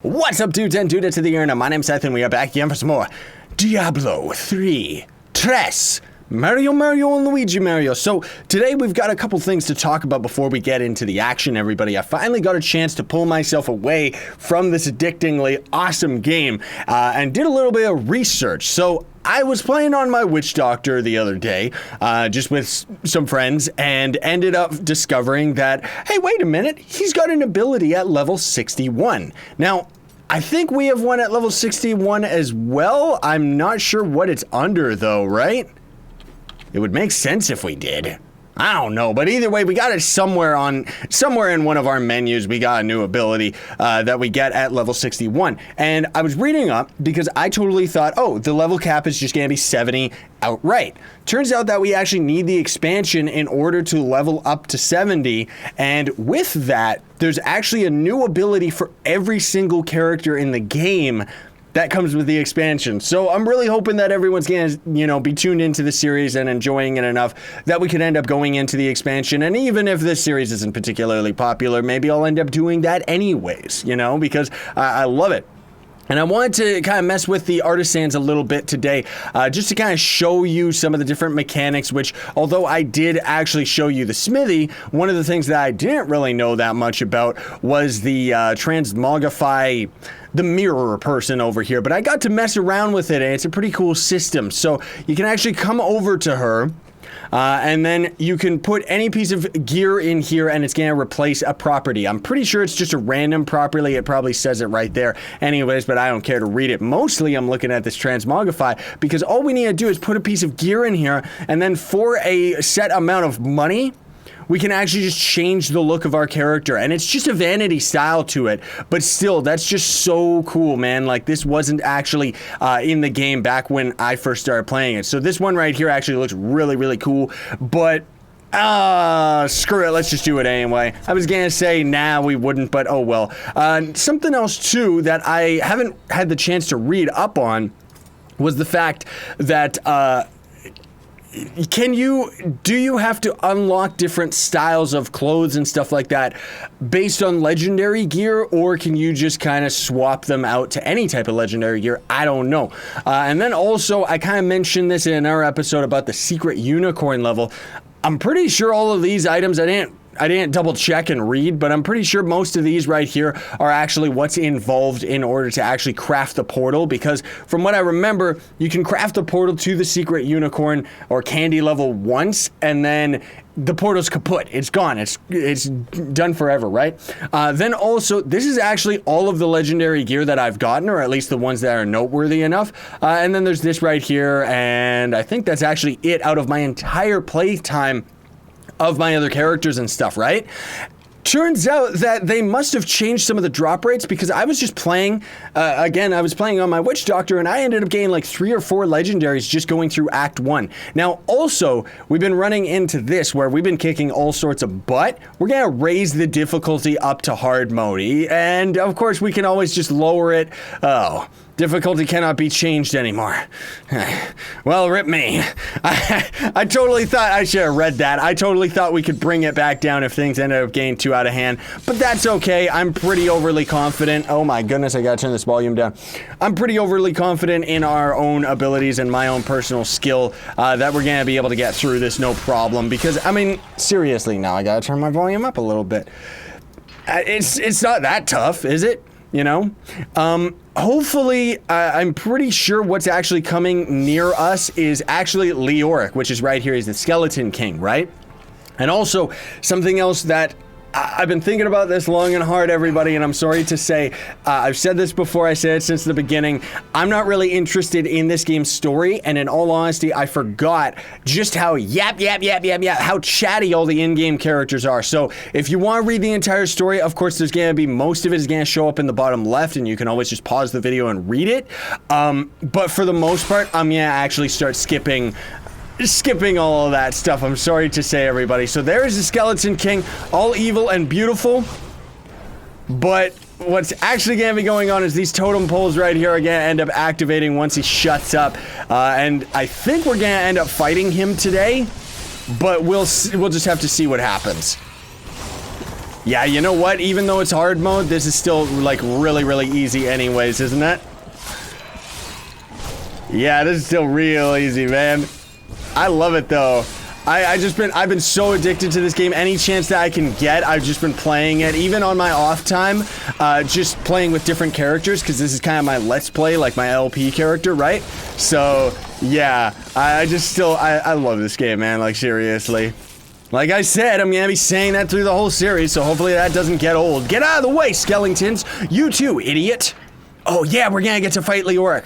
What's up, dudes and dudettes of the internet? My name's Scythe and we are back again for some more Diablo 3 Tres Mario and Luigi Mario. So today we've got a couple things to talk about before we get into the action, everybody. I finally got a chance to pull myself away from this addictingly awesome game and did a little bit of research. So I was playing on my Witch Doctor the other day, just with some friends, and ended up discovering that, hey, wait a minute, he's got an ability at level 61. Now, I think we have one at level 61 as well. I'm not sure what it's under, though, right? It would make sense if we did. I don't know, but either way, we got it somewhere in one of our menus. We got a new ability that we get at level 61. And I was reading up because I totally thought, oh, the level cap is just gonna be 70 outright. Turns out that we actually need the expansion in order to level up to 70. And with that, there's actually a new ability for every single character in the game that comes with the expansion. So I'm really hoping that everyone's gonna, be tuned into the series and enjoying it enough that we could end up going into the expansion. And even if this series isn't particularly popular, maybe I'll end up doing that anyways, because I love it. And I wanted to kind of mess with the Artisans a little bit today, just to kind of show you some of the different mechanics, which, although I did actually show you the smithy, one of the things that I didn't really know that much about was the transmogrify, the mirror person over here. But I got to mess around with it, and it's a pretty cool system. So you can actually come over to her, and then you can put any piece of gear in here and it's going to replace a property. I'm pretty sure it's just a random property. It probably says it right there anyways, but I don't care to read it. Mostly I'm looking at this transmogrify because all we need to do is put a piece of gear in here, and then for a set amount of money, we can actually just change the look of our character, and it's just a vanity style to it, but still, that's just so cool, man. Like, this wasn't actually in the game back when I first started playing it. So this one right here actually looks really, really cool, but screw it, let's just do it anyway. I was gonna say, nah, we wouldn't, but oh well. Something else, too, that I haven't had the chance to read up on was the fact that, do you have to unlock different styles of clothes and stuff like that based on legendary gear, or can you just kind of swap them out to any type of legendary gear? I don't know. And then also, I kind of mentioned this in our episode about the secret unicorn level. I'm pretty sure all of these items, I didn't double check and read, but I'm pretty sure most of these right here are actually what's involved in order to actually craft the portal, because from what I remember, you can craft the portal to the secret unicorn or candy level once, and then the portal's kaput. It's gone. It's done forever, right? Then also, this is actually all of the legendary gear that I've gotten, or at least the ones that are noteworthy enough. And then there's this right here, and I think that's actually it out of my entire playtime of my other characters and stuff, right? Turns out that they must have changed some of the drop rates, because I was just playing, again, I was playing on my Witch Doctor, and I ended up getting like 3 or 4 legendaries just going through Act 1. Now, also, we've been running into this where we've been kicking all sorts of butt. We're gonna raise the difficulty up to hard mode, and of course, we can always just lower it. Oh, difficulty cannot be changed anymore. Well, rip me. I totally thought I should have read that. I totally thought we could bring it back down if things ended up getting too out of hand, but that's okay. I'm pretty overly confident. Oh my goodness, I gotta turn this volume down. I'm pretty overly confident in our own abilities and my own personal skill that we're gonna be able to get through this no problem, because, I mean, seriously, now I gotta turn my volume up a little bit. It's not that tough, is it? Hopefully, I'm pretty sure what's actually coming near us is actually Leoric, which is right here. He's the Skeleton King, right? And also, something else that I've been thinking about this long and hard, everybody, and I'm sorry to say, I've said this before, I said it since the beginning, I'm not really interested in this game's story, and in all honesty, I forgot just how how chatty all the in-game characters are. So, if you want to read the entire story, of course, there's going to be, most of it is going to show up in the bottom left, and you can always just pause the video and read it. But for the most part, I'm going to actually start skipping all of that stuff. I'm sorry to say, everybody. So there is the Skeleton King, all evil and beautiful. But what's actually going to be going on is these totem poles right here are going to end up activating once he shuts up. And I think we're going to end up fighting him today, but we'll just have to see what happens. Yeah, you know what? Even though it's hard mode, this is still, like, really, really easy anyways, isn't it? Yeah, this is still real easy, man. I love it, though. I've been so addicted to this game. Any chance that I can get, I've just been playing it. Even on my off time, just playing with different characters, because this is kind of my Let's Play, like my LP character, right? So, yeah, I love this game, man, like, seriously. Like I said, I'm gonna be saying that through the whole series, so hopefully that doesn't get old. Get out of the way, skeletons! You too, idiot! Oh yeah, we're gonna get to fight Leoric.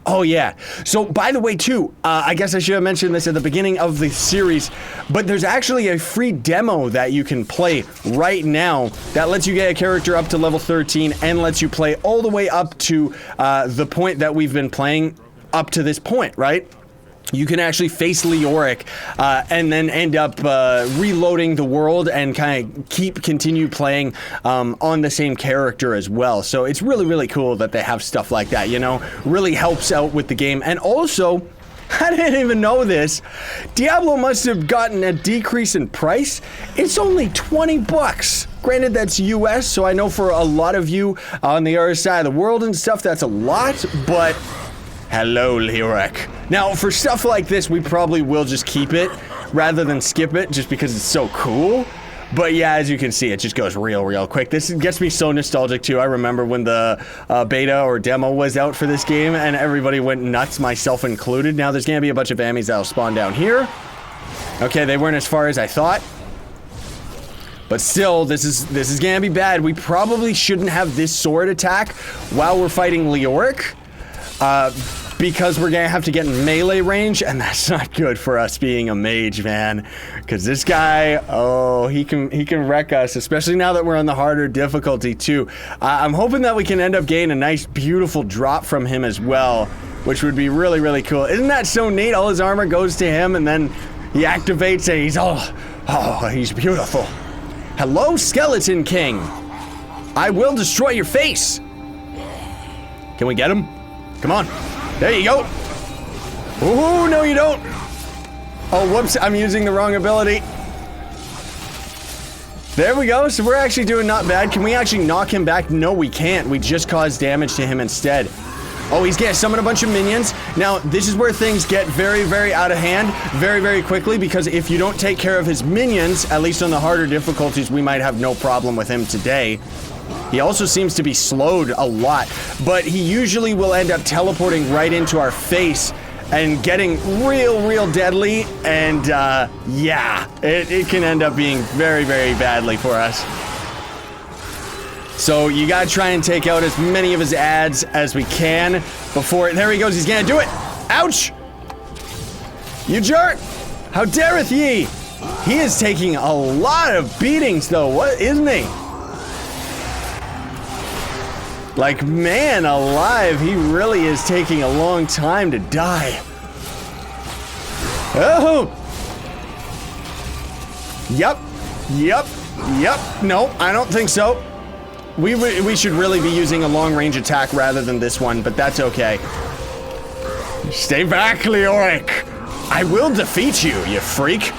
Oh yeah. So, by the way, too, I guess I should have mentioned this at the beginning of the series, but there's actually a free demo that you can play right now that lets you get a character up to level 13 and lets you play all the way up to the point that we've been playing up to this point, right? You can actually face Leoric and then end up reloading the world and kind of continue playing on the same character as well. So it's really, really cool that they have stuff like that, you know? Really helps out with the game. And also, I didn't even know this, Diablo must have gotten a decrease in price. It's only 20 bucks. Granted, that's US, so I know for a lot of you on the other side of the world and stuff, that's a lot, but... Hello, Leoric. Now, for stuff like this, we probably will just keep it rather than skip it just because it's so cool. But yeah, as you can see, it just goes real quick. This gets me so nostalgic too. I remember when the beta or demo was out for this game and everybody went nuts, myself included. Now there's gonna be a bunch of enemies that'll spawn down here. Okay, they weren't as far as I thought. But still, this is gonna be bad. We probably shouldn't have this sword attack while we're fighting Leoric. Because we're gonna have to get in melee range, and that's not good for us being a mage, man. Because this guy, oh, he can wreck us, especially now that we're on the harder difficulty too. I'm hoping that we can end up getting a nice, beautiful drop from him as well, which would be really, really cool. Isn't that so neat? All his armor goes to him, and then he activates and he's all, oh, he's beautiful. Hello, Skeleton King. I will destroy your face. Can we get him? Come on. There you go. Ooh, no you don't. Oh, whoops, I'm using the wrong ability. There we go, so we're actually doing not bad. Can we actually knock him back? No, we can't. We just caused damage to him instead. Oh, he's gonna summon a bunch of minions. Now, this is where things get very, very out of hand very, very quickly, because if you don't take care of his minions, at least on the harder difficulties, we might have no problem with him today. He also seems to be slowed a lot, but he usually will end up teleporting right into our face and getting real deadly, and yeah, it can end up being very, very badly for us. So you gotta try and take out as many of his ads as we can before, there he goes, he's gonna do it. Ouch! You jerk! How dareth ye? He is taking a lot of beatings though, what, isn't he? Like, man alive, he really is taking a long time to die. Oh! Yep. No, I don't think so. We should really be using a long-range attack rather than this one, but that's okay. Stay back, Leoric. I will defeat you, you freak.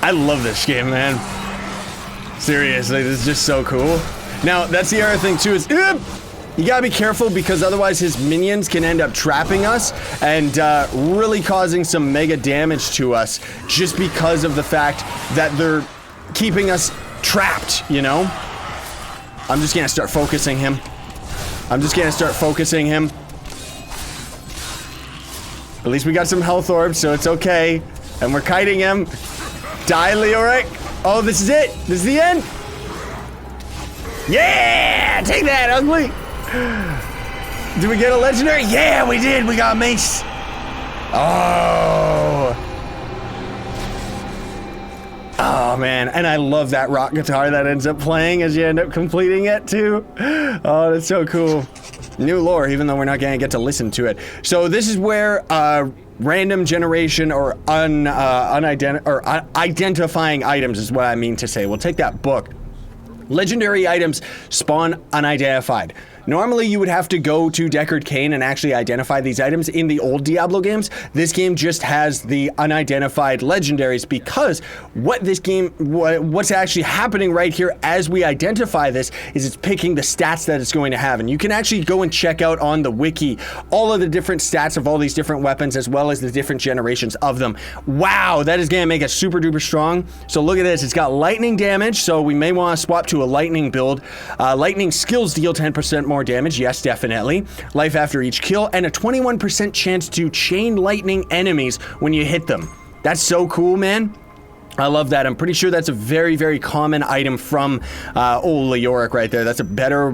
I love this game, man. Seriously, this is just so cool. Now, that's the other thing too, is you gotta be careful because otherwise his minions can end up trapping us and really causing some mega damage to us just because of the fact that they're keeping us trapped, you know? I'm just gonna start focusing him. At least we got some health orbs, so it's okay. And we're kiting him. Die, Leoric. Oh, this is it. This is the end. Yeah! Take that, ugly! Did we get a legendary? Yeah, we did! We got mace! Oh! Oh, man. And I love that rock guitar that ends up playing as you end up completing it, too. Oh, that's so cool. New lore, even though we're not gonna get to listen to it. So this is where, random generation or identifying items is what I mean to say. We'll take that book. Legendary items spawn unidentified. Normally, you would have to go to Deckard Cain and actually identify these items in the old Diablo games. This game just has the unidentified legendaries because what's actually happening right here as we identify this is it's picking the stats that it's going to have. And you can actually go and check out on the wiki all of the different stats of all these different weapons as well as the different generations of them. Wow, that is going to make it super duper strong. So look at this. It's got lightning damage, so we may want to swap to a lightning build. Lightning skills deal 10% more damage. Yes, definitely. Life after each kill and a 21% chance to chain lightning enemies when you hit them. That's so cool, man. I love that. I'm pretty sure that's a very, very common item from old Leoric right there. That's a better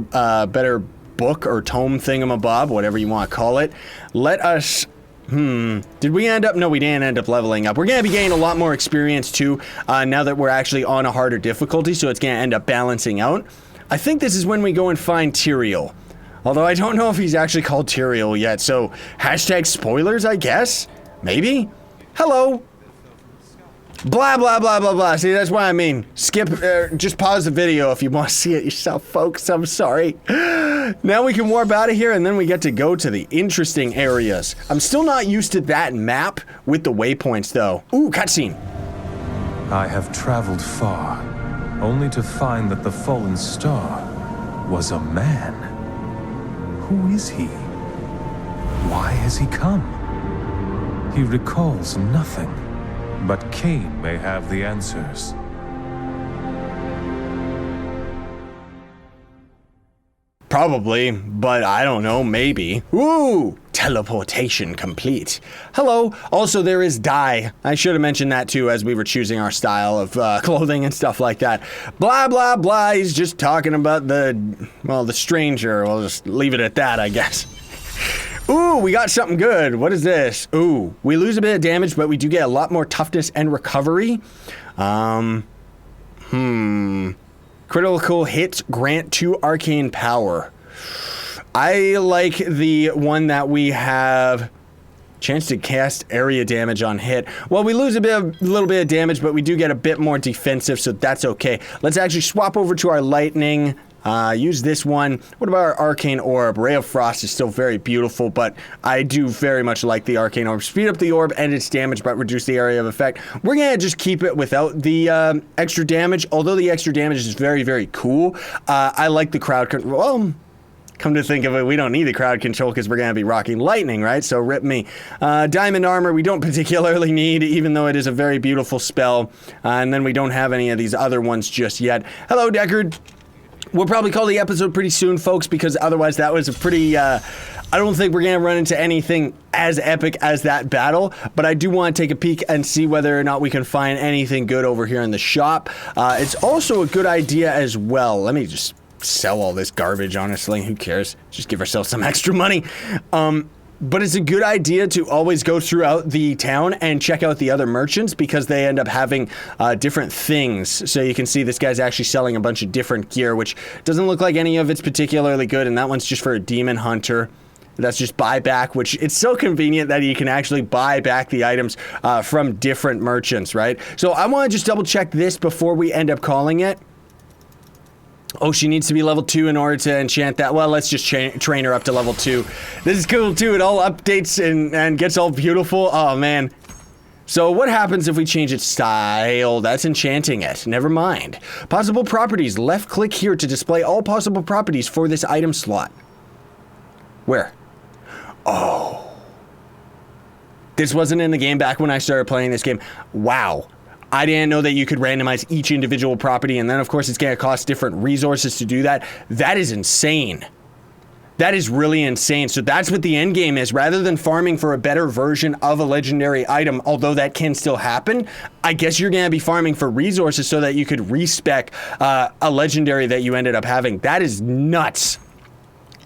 book or tome thingamabob, whatever you want to call it. Let us... Did we end up? No, we didn't end up leveling up. We're going to be gaining a lot more experience too, now that we're actually on a harder difficulty, so it's going to end up balancing out. I think this is when we go and find Tyrael. Although I don't know if he's actually called Tyrael yet, so hashtag spoilers, I guess? Maybe? Hello? Blah, blah, blah, blah, blah. See, that's what I mean. Skip, just pause the video if you want to see it yourself, folks. I'm sorry. Now we can warp out of here, and then we get to go to the interesting areas. I'm still not used to that map with the waypoints, though. Ooh, cutscene. I have traveled far, only to find that the fallen star was a man. Who is he? Why has he come? He recalls nothing. But Cain may have the answers. Probably, but I don't know, maybe. Ooh, teleportation complete. Hello. Also, there is dye. I should have mentioned that too as we were choosing our style of clothing and stuff like that. Blah, blah, blah. He's just talking about the stranger. We'll just leave it at that, I guess. Ooh, we got something good. What is this? Ooh, we lose a bit of damage, but we do get a lot more toughness and recovery. Critical hits grant 2 arcane power. I like the one that we have chance to cast area damage on hit. Well, we lose a little bit of damage, but we do get a bit more defensive, so that's okay. Let's actually swap over to our lightning. Use this one. What about our Arcane Orb? Ray of Frost is still very beautiful, but I do very much like the Arcane Orb. Speed up the orb and its damage, but reduce the area of effect. We're going to just keep it without the extra damage, although the extra damage is very, very cool. I like the crowd control. Well, come to think of it, we don't need the crowd control because we're going to be rocking lightning, right? So rip me. Diamond armor, we don't particularly need, even though it is a very beautiful spell. And then we don't have any of these other ones just yet. Hello, Deckard. We'll probably call the episode pretty soon, folks, because otherwise that was a pretty, I don't think we're going to run into anything as epic as that battle, but I do want to take a peek and see whether or not we can find anything good over here in the shop. It's also a good idea as well. Let me just sell all this garbage, honestly. Who cares? Just give ourselves some extra money. But it's a good idea to always go throughout the town and check out the other merchants because they end up having different things. So you can see this guy's actually selling a bunch of different gear, which doesn't look like any of it's particularly good. And that one's just for a demon hunter. That's just buyback, which it's so convenient that you can actually buy back the items from different merchants, right? So I want to just double check this before we end up calling it. Oh, she needs to be level 2 in order to enchant that. Well, let's just train her up to level 2. This is cool, too. It all updates and gets all beautiful. Oh, man. So what happens if we change its style? That's enchanting it. Never mind. Possible properties. Left click here to display all possible properties for this item slot. Where? Oh. This wasn't in the game back when I started playing this game. Wow. I didn't know that you could randomize each individual property, and then, of course, it's going to cost different resources to do that. That is insane. That is really insane. So that's what the end game is. Rather than farming for a better version of a legendary item, although that can still happen, I guess you're going to be farming for resources so that you could respec a legendary that you ended up having. That is nuts.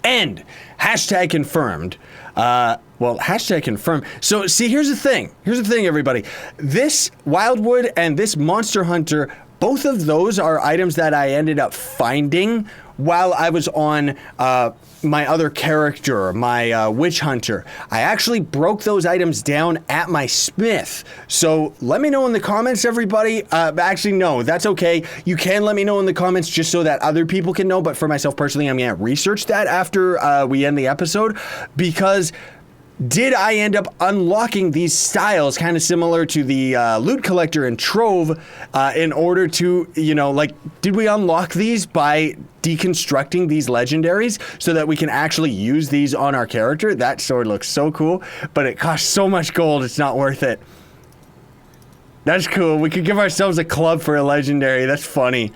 And hashtag confirmed. Well, hashtag confirm. So, see, here's the thing. Here's the thing, everybody. This Wildwood and this Monster Hunter, both of those are items that I ended up finding while I was on my other character, my witch hunter. I actually broke those items down at my smith. So let me know in the comments, everybody. Actually, no, that's okay. You can let me know in the comments just so that other people can know. But for myself personally, I'm going to research that after we end the episode, because did I end up unlocking these styles kind of similar to the loot collector and trove in order to, you know, like, did we unlock these by deconstructing these legendaries so that we can actually use these on our character? That sword looks so cool, but it costs so much gold, it's not worth it. That's cool. We could give ourselves a club for a legendary. That's funny.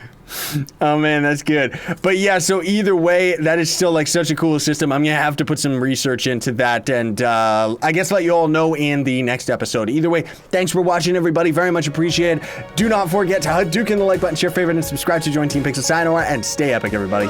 Oh man, that's good. But yeah, so either way, that is still like such a cool system. I'm gonna have to put some research into that, and I guess let you all know in the next episode. Either way, thanks for watching, everybody. Very much appreciated. Do not forget to Hadouken the like button, share, favorite, and subscribe to join Team Pixel Sayonara, and stay epic, everybody.